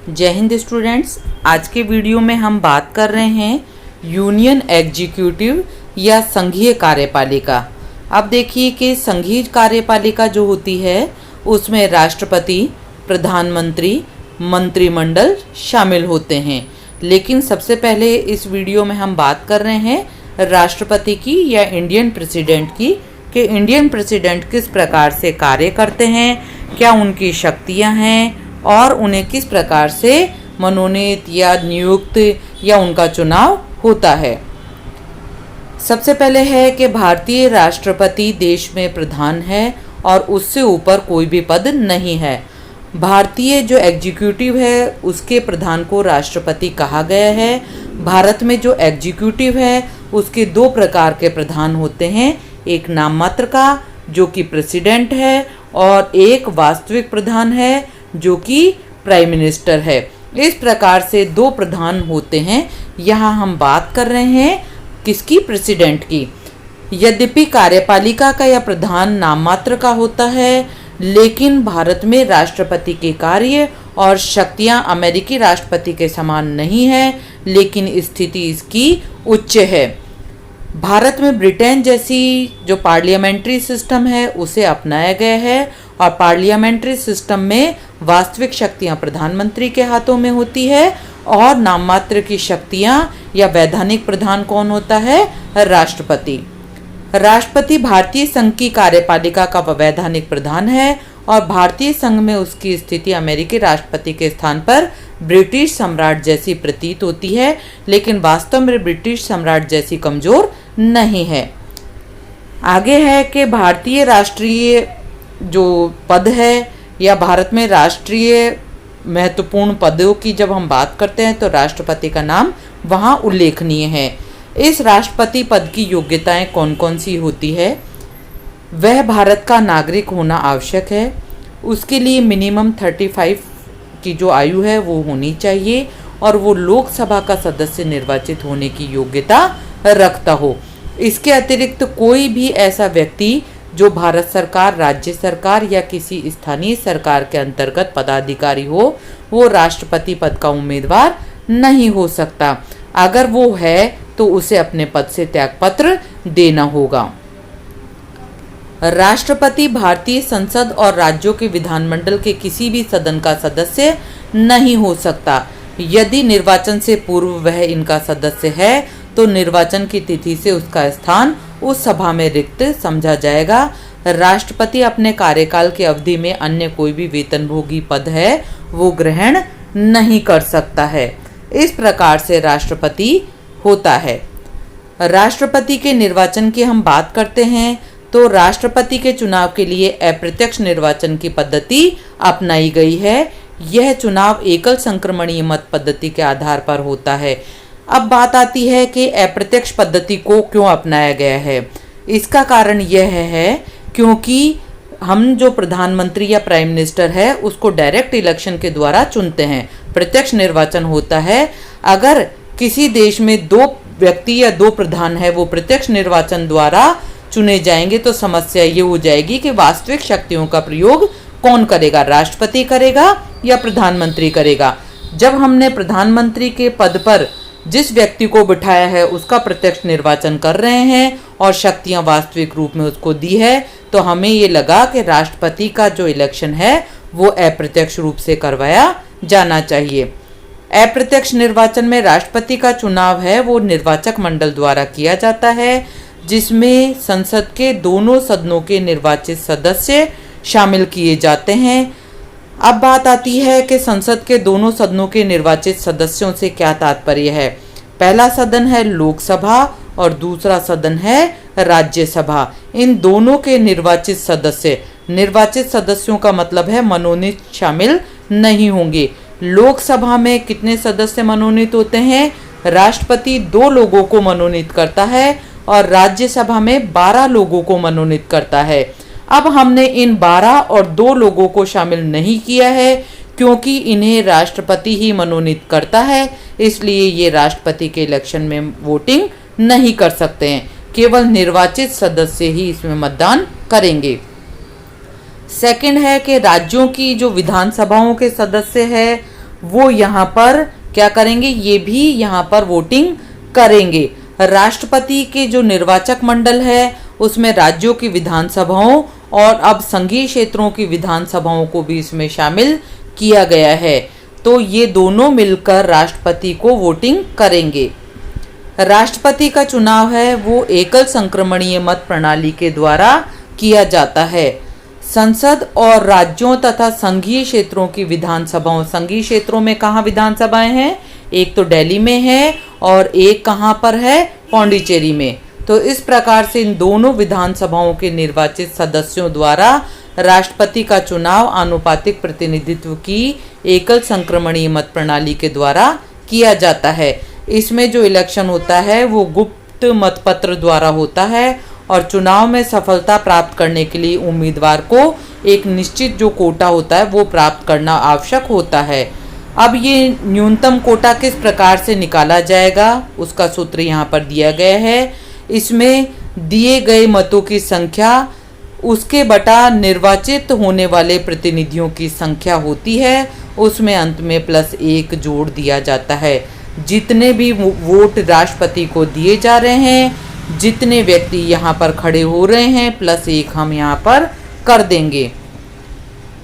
जय हिंद स्टूडेंट्स। आज के वीडियो में हम बात कर रहे हैं यूनियन एग्जीक्यूटिव या संघीय कार्यपालिका। अब देखिए कि संघीय कार्यपालिका जो होती है उसमें राष्ट्रपति, प्रधानमंत्री, मंत्रिमंडल शामिल होते हैं। लेकिन सबसे पहले इस वीडियो में हम बात कर रहे हैं राष्ट्रपति की या इंडियन प्रेसिडेंट की, कि इंडियन प्रेसिडेंट किस प्रकार से कार्य करते हैं, क्या उनकी शक्तियां हैं और उन्हें किस प्रकार से मनोनीत या नियुक्त या उनका चुनाव होता है। सबसे पहले है कि भारतीय राष्ट्रपति देश में प्रधान है और उससे ऊपर कोई भी पद नहीं है। भारतीय जो एग्जीक्यूटिव है उसके प्रधान को राष्ट्रपति कहा गया है। भारत में जो एग्जीक्यूटिव है उसके दो प्रकार के प्रधान होते हैं, एक नाम मात्र का जो कि प्रेसिडेंट है और एक वास्तविक प्रधान है जो कि प्राइम मिनिस्टर है। इस प्रकार से दो प्रधान होते हैं। यहाँ हम बात कर रहे हैं किसकी? प्रेसिडेंट की। यद्यपि कार्यपालिका का या प्रधान नाम मात्र का होता है, लेकिन भारत में राष्ट्रपति के कार्य और शक्तियाँ अमेरिकी राष्ट्रपति के समान नहीं है, लेकिन स्थिति इसकी उच्च है। भारत में ब्रिटेन जैसी जो पार्लियामेंट्री सिस्टम है उसे अपनाया गया है और पार्लियामेंट्री सिस्टम में वास्तविक शक्तियां प्रधानमंत्री के हाथों में होती है और नाम मात्र की शक्तियां या वैधानिक प्रधान कौन होता है? राष्ट्रपति। राष्ट्रपति भारतीय संघ की कार्यपालिका का वैधानिक प्रधान है और भारतीय संघ में उसकी स्थिति अमेरिकी राष्ट्रपति के स्थान पर ब्रिटिश सम्राट जैसी प्रतीत होती है, लेकिन वास्तव में ब्रिटिश सम्राट जैसी कमजोर नहीं है। आगे है कि भारतीय राष्ट्रीय जो पद है या भारत में राष्ट्रीय महत्वपूर्ण पदों की जब हम बात करते हैं तो राष्ट्रपति का नाम वहाँ उल्लेखनीय है। इस राष्ट्रपति पद की योग्यताएं कौन कौन सी होती है? वह भारत का नागरिक होना आवश्यक है, उसके लिए मिनिमम 35 की जो आयु है वो होनी चाहिए और वो लोकसभा का सदस्य निर्वाचित होने की योग्यता रखता हो। इसके अतिरिक्त कोई भी ऐसा व्यक्ति जो भारत सरकार, राज्य सरकार या किसी स्थानीय सरकार के अंतर्गत पदाधिकारी हो, वो राष्ट्रपति पद का उम्मीदवार नहीं हो सकता। अगर वो है तो उसे अपने पद से त्यागपत्र देना होगा। राष्ट्रपति भारतीय संसद और राज्यों के विधानमंडल के किसी भी सदन का सदस्य नहीं हो सकता। यदि निर्वाचन से पूर्व वह इनका सदस्य है तो निर्वाचन की तिथि से उसका स्थान उस सभा में रिक्त समझा जाएगा। राष्ट्रपति अपने कार्यकाल की अवधि में अन्य कोई भी वेतनभोगी पद है वो ग्रहण नहीं कर सकता है। इस प्रकार से राष्ट्रपति होता है। राष्ट्रपति के निर्वाचन की हम बात करते हैं तो राष्ट्रपति के चुनाव के लिए अप्रत्यक्ष निर्वाचन की पद्धति अपनाई गई है। यह चुनाव एकल संक्रमणीय मत पद्धति के आधार पर होता है। अब बात आती है कि अप्रत्यक्ष पद्धति को क्यों अपनाया गया है। इसका कारण यह है क्योंकि हम जो प्रधानमंत्री या प्राइम मिनिस्टर है उसको डायरेक्ट इलेक्शन के द्वारा चुनते हैं, प्रत्यक्ष निर्वाचन होता है। अगर किसी देश में दो व्यक्ति या दो प्रधान है वो प्रत्यक्ष निर्वाचन द्वारा चुने जाएंगे तो समस्या ये हो जाएगी कि वास्तविक शक्तियों का प्रयोग कौन करेगा? राष्ट्रपति करेगा या प्रधानमंत्री करेगा? जब हमने प्रधानमंत्री के पद पर जिस व्यक्ति को बिठाया है उसका प्रत्यक्ष निर्वाचन कर रहे हैं और शक्तियां वास्तविक रूप में उसको दी है, तो हमें ये लगा कि राष्ट्रपति का जो इलेक्शन है वो अप्रत्यक्ष रूप से करवाया जाना चाहिए। अप्रत्यक्ष निर्वाचन में राष्ट्रपति का चुनाव है वो निर्वाचक मंडल द्वारा किया जाता है, जिसमें संसद के दोनों सदनों के निर्वाचित सदस्य शामिल किए जाते हैं। अब बात आती है कि संसद के दोनों सदनों के निर्वाचित सदस्यों से क्या तात्पर्य है। पहला सदन है लोकसभा और दूसरा सदन है राज्यसभा। इन दोनों के निर्वाचित सदस्यों का मतलब है मनोनीत शामिल नहीं होंगे। लोकसभा में कितने सदस्य मनोनीत होते हैं? राष्ट्रपति 2 लोगों को मनोनीत करता है और राज्यसभा में 12 लोगों को मनोनीत करता है। अब हमने इन 12 और 2 लोगों को शामिल नहीं किया है क्योंकि इन्हें राष्ट्रपति ही मनोनीत करता है, इसलिए ये राष्ट्रपति के इलेक्शन में वोटिंग नहीं कर सकते हैं। केवल निर्वाचित सदस्य ही इसमें मतदान करेंगे। सेकंड है कि राज्यों की जो विधानसभाओं के सदस्य है वो यहाँ पर क्या करेंगे, ये भी यहाँ पर वोटिंग करेंगे। राष्ट्रपति के जो निर्वाचक मंडल है उसमें राज्यों की विधानसभाओं और अब संघीय क्षेत्रों की विधानसभाओं को भी इसमें शामिल किया गया है। तो ये दोनों मिलकर राष्ट्रपति को वोटिंग करेंगे। राष्ट्रपति का चुनाव है वो एकल संक्रमणीय मत प्रणाली के द्वारा किया जाता है। संसद और राज्यों तथा संघीय क्षेत्रों की विधानसभाओं, संघीय क्षेत्रों में कहाँ विधानसभाएं हैं, एक तो दिल्ली में है और एक कहाँ पर है, पौंडीचेरी में। तो इस प्रकार से इन दोनों विधानसभाओं के निर्वाचित सदस्यों द्वारा राष्ट्रपति का चुनाव आनुपातिक प्रतिनिधित्व की एकल संक्रमणीय मत प्रणाली के द्वारा किया जाता है। इसमें जो इलेक्शन होता है वो गुप्त मतपत्र द्वारा होता है और चुनाव में सफलता प्राप्त करने के लिए उम्मीदवार को एक निश्चित जो कोटा होता है वो प्राप्त करना आवश्यक होता है। अब ये न्यूनतम कोटा किस प्रकार से निकाला जाएगा उसका सूत्र यहाँ पर दिया गया है। इसमें दिए गए मतों की संख्या उसके बटा निर्वाचित होने वाले प्रतिनिधियों की संख्या होती है, उसमें अंत में +1 जोड़ दिया जाता है। जितने भी वोट राष्ट्रपति को दिए जा रहे हैं, जितने व्यक्ति यहाँ पर खड़े हो रहे हैं, +1 हम यहाँ पर कर देंगे।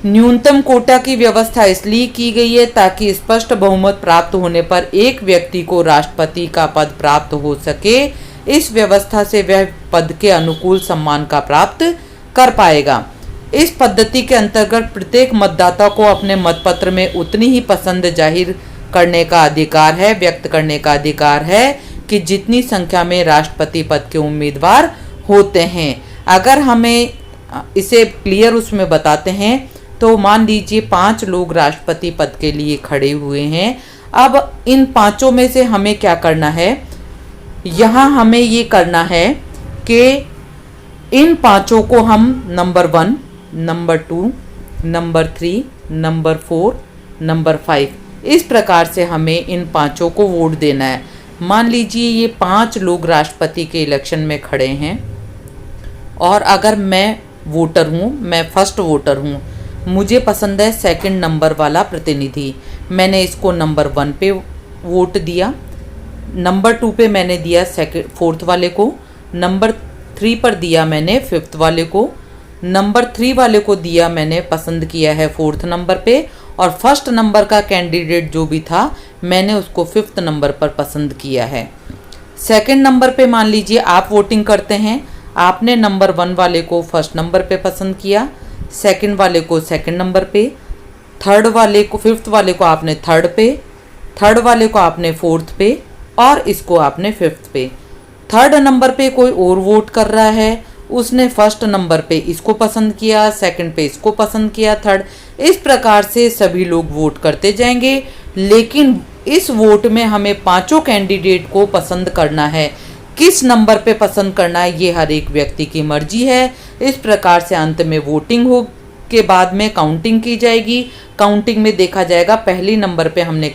न्यूनतम कोटा की व्यवस्था इसलिए की गई है ताकि स्पष्ट बहुमत प्राप्त होने पर एक व्यक्ति को राष्ट्रपति का पद प्राप्त हो सके। इस व्यवस्था से वह पद के अनुकूल सम्मान का प्राप्त कर पाएगा। इस पद्धति के अंतर्गत प्रत्येक मतदाता को अपने मतपत्र में उतनी ही पसंद जाहिर करने का अधिकार है, व्यक्त करने का अधिकार है कि जितनी संख्या में राष्ट्रपति पद के उम्मीदवार होते हैं। अगर हमें इसे क्लियर उसमें बताते हैं तो मान लीजिए 5 लोग राष्ट्रपति पद के लिए खड़े हुए हैं। अब इन 5 में से हमें क्या करना है, यहाँ हमें ये करना है कि इन 5 को हम number 1, number 2, number 3, number 4, number 5 इस प्रकार से हमें इन 5 को वोट देना है। मान लीजिए ये 5 लोग राष्ट्रपति के इलेक्शन में खड़े हैं और अगर मैं वोटर हूँ, मैं फर्स्ट वोटर हूँ, मुझे पसंद है 2nd नंबर वाला प्रतिनिधि, मैंने इसको नंबर 1 पे वोट दिया, नंबर 2 पे मैंने दिया 4th वाले को, नंबर 3 पर दिया मैंने 5th वाले को, नंबर 3 वाले को दिया मैंने पसंद किया है 4th नंबर पे, और फर्स्ट नंबर का कैंडिडेट जो भी था मैंने उसको 5th नंबर पर पसंद किया है। 2nd नंबर पे मान लीजिए आप वोटिंग करते हैं, आपने नंबर 1 वाले को फर्स्ट नंबर पे पसंद किया, 2nd वाले को 2nd नंबर पे, 3rd वाले को 5th वाले को आपने 3rd पे, 3rd वाले को आपने 4th पे और इसको आपने 5th पे। 3rd नंबर पे कोई और वोट कर रहा है, उसने फर्स्ट नंबर पे इसको पसंद किया, 2nd पे इसको पसंद किया, 3rd, इस प्रकार से सभी लोग वोट करते जाएंगे। लेकिन इस वोट में हमें 5 कैंडिडेट को पसंद करना है। किस नंबर पे पसंद करना है ये हर एक व्यक्ति की मर्जी है। इस प्रकार से अंत में वोटिंग हो के बाद में काउंटिंग की जाएगी। काउंटिंग में देखा जाएगा पहली नंबर पे हमने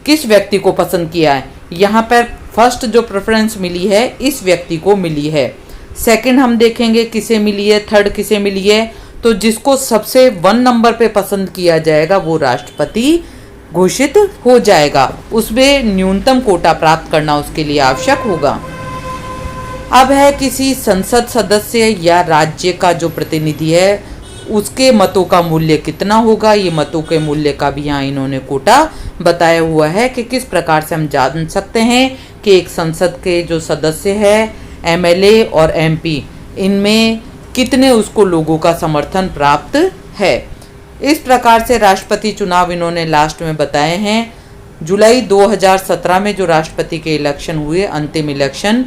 किस व्यक्ति को पसंद किया है। यहाँ पर फर्स्ट जो प्रेफरेंस मिली है इस व्यक्ति को मिली है, 2nd हम देखेंगे किसे मिली है, 3rd किसे मिली है। तो जिसको सबसे 1 नंबर पे पसंद किया जाएगा वो राष्ट्रपति घोषित हो जाएगा। उसमें न्यूनतम कोटा प्राप्त करना उसके लिए आवश्यक होगा। अब है किसी संसद सदस्य या राज्य का जो प्रतिनिधि है उसके मतों का मूल्य कितना होगा। ये मतों के मूल्य का भी यहाँ इन्होंने कोटा बताया हुआ है कि किस प्रकार से हम जान सकते हैं कि एक संसद के जो सदस्य है, MLA और MP, इनमें कितने उसको लोगों का समर्थन प्राप्त है। इस प्रकार से राष्ट्रपति चुनाव इन्होंने लास्ट में बताए हैं। जुलाई 2017 में जो राष्ट्रपति के इलेक्शन हुए, अंतिम इलेक्शन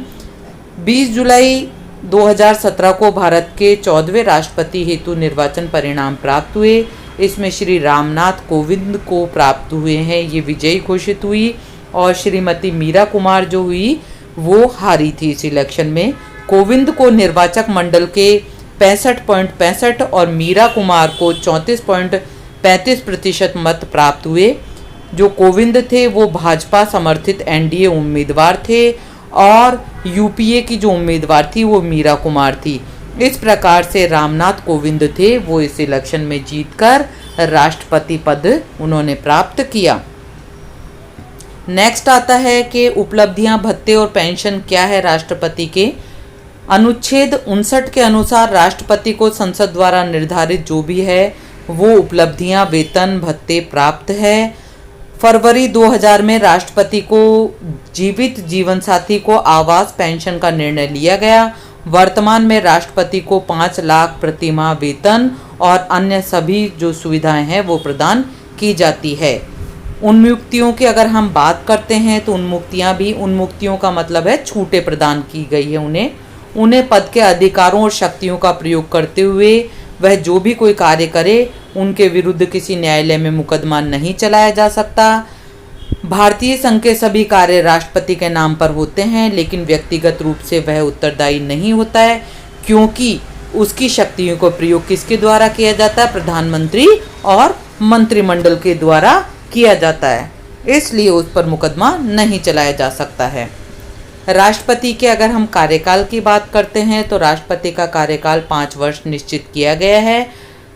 20 जुलाई 2017 को भारत के 14वें राष्ट्रपति हेतु निर्वाचन परिणाम प्राप्त हुए। इसमें श्री रामनाथ कोविंद को प्राप्त हुए हैं, ये विजयी घोषित हुई, और श्रीमती मीरा कुमार जो हुई वो हारी थी इस इलेक्शन में। कोविंद को निर्वाचक मंडल के 65.65 और मीरा कुमार को 34.35% मत प्राप्त हुए। जो कोविंद थे वो भाजपा समर्थित NDA उम्मीदवार थे और UPA की जो उम्मीदवार थी वो मीरा कुमार थी। इस प्रकार से रामनाथ कोविंद थे वो इस इलेक्शन में जीतकर राष्ट्रपति पद उन्होंने प्राप्त किया। नेक्स्ट आता है कि उपलब्धियां, भत्ते और पेंशन क्या है राष्ट्रपति के। अनुच्छेद 59 के अनुसार राष्ट्रपति को संसद द्वारा निर्धारित जो भी है वो उपलब्धियां, वेतन, भत्ते प्राप्त है। फरवरी 2000 में राष्ट्रपति को जीवित जीवन साथी को आवास पेंशन का निर्णय लिया गया। वर्तमान में राष्ट्रपति को 5 लाख प्रति माह वेतन और अन्य सभी जो सुविधाएं हैं वो प्रदान की जाती है। उन्मुक्तियों की अगर हम बात करते हैं तो उन्मुक्तियों का मतलब है छूटें प्रदान की गई है उन्हें पद के अधिकारों और शक्तियों का प्रयोग करते हुए वह जो भी कोई कार्य करे उनके विरुद्ध किसी न्यायालय में मुकदमा नहीं चलाया जा सकता। भारतीय संघ के सभी कार्य राष्ट्रपति के नाम पर होते हैं, लेकिन व्यक्तिगत रूप से वह उत्तरदायी नहीं होता है, क्योंकि उसकी शक्तियों को प्रयोग किसके द्वारा किया जाता है? प्रधानमंत्री और मंत्रिमंडल के द्वारा किया जाता है, इसलिए उस पर मुकदमा नहीं चलाया जा सकता है। राष्ट्रपति के अगर हम कार्यकाल की बात करते हैं तो राष्ट्रपति का कार्यकाल 5 वर्ष निश्चित किया गया है,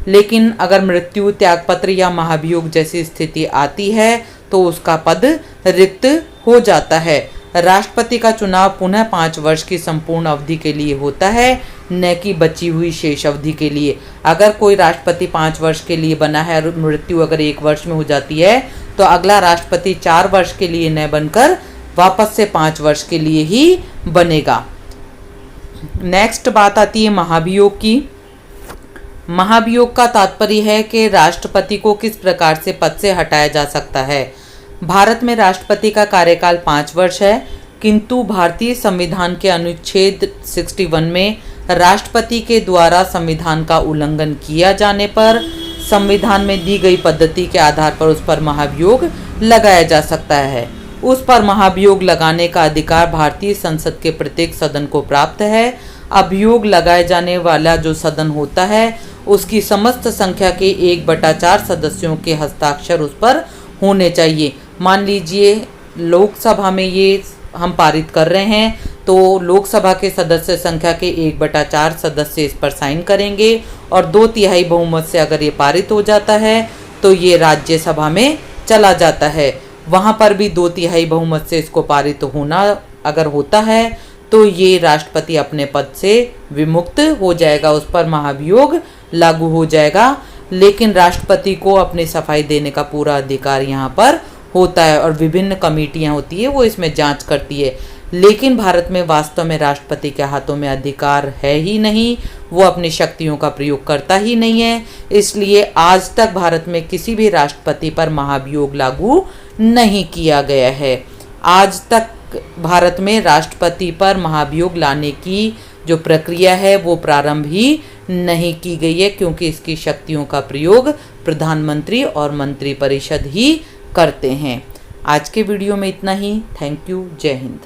लेकिन अगर मृत्यु, त्यागपत्र या महाभियोग जैसी स्थिति आती है तो उसका पद रिक्त हो जाता है। राष्ट्रपति का चुनाव पुनः 5 वर्ष की संपूर्ण अवधि के लिए होता है, न कि बची हुई शेष अवधि के लिए। अगर कोई राष्ट्रपति 5 वर्ष के लिए बना है और मृत्यु अगर 1 वर्ष में हो जाती है तो अगला राष्ट्रपति 4 वर्ष के लिए न बनकर वापस से 5 वर्ष के लिए ही बनेगा। नेक्स्ट बात आती है महाभियोग की। महाभियोग का तात्पर्य है कि राष्ट्रपति को किस प्रकार से पद से हटाया जा सकता है। भारत में राष्ट्रपति का कार्यकाल 5 वर्ष है, किंतु भारतीय संविधान के अनुच्छेद 61 में राष्ट्रपति के द्वारा संविधान का उल्लंघन किया जाने पर संविधान में दी गई पद्धति के आधार पर उस पर महाभियोग लगाया जा सकता है। उस पर महाभियोग लगाने का अधिकार भारतीय संसद के प्रत्येक सदन को प्राप्त है। अभियोग लगाए जाने वाला जो सदन होता है उसकी समस्त संख्या के 1/4 सदस्यों के हस्ताक्षर उस पर होने चाहिए। मान लीजिए लोकसभा में ये हम पारित कर रहे हैं तो लोकसभा के सदस्य संख्या के 1/4 सदस्य इस पर साइन करेंगे और 2/3 बहुमत से अगर ये पारित हो जाता है तो ये राज्यसभा में चला जाता है। वहाँ पर भी 2/3 बहुमत से इसको पारित होना अगर होता है तो ये राष्ट्रपति अपने पद से विमुक्त हो जाएगा, उस पर महाभियोग लागू हो जाएगा। लेकिन राष्ट्रपति को अपनी सफाई देने का पूरा अधिकार यहाँ पर होता है और विभिन्न कमेटियाँ होती है वो इसमें जांच करती है। लेकिन भारत में वास्तव में राष्ट्रपति के हाथों में अधिकार है ही नहीं, वो अपनी शक्तियों का प्रयोग करता ही नहीं है। इसलिए आज तक भारत में किसी भी राष्ट्रपति पर महाभियोग लागू नहीं किया गया है। आज तक भारत में राष्ट्रपति पर महाभियोग लाने की जो प्रक्रिया है वो प्रारंभ ही नहीं की गई है, क्योंकि इसकी शक्तियों का प्रयोग प्रधानमंत्री और मंत्रिपरिषद ही करते हैं। आज के वीडियो में इतना ही। Thank you. जय हिंद।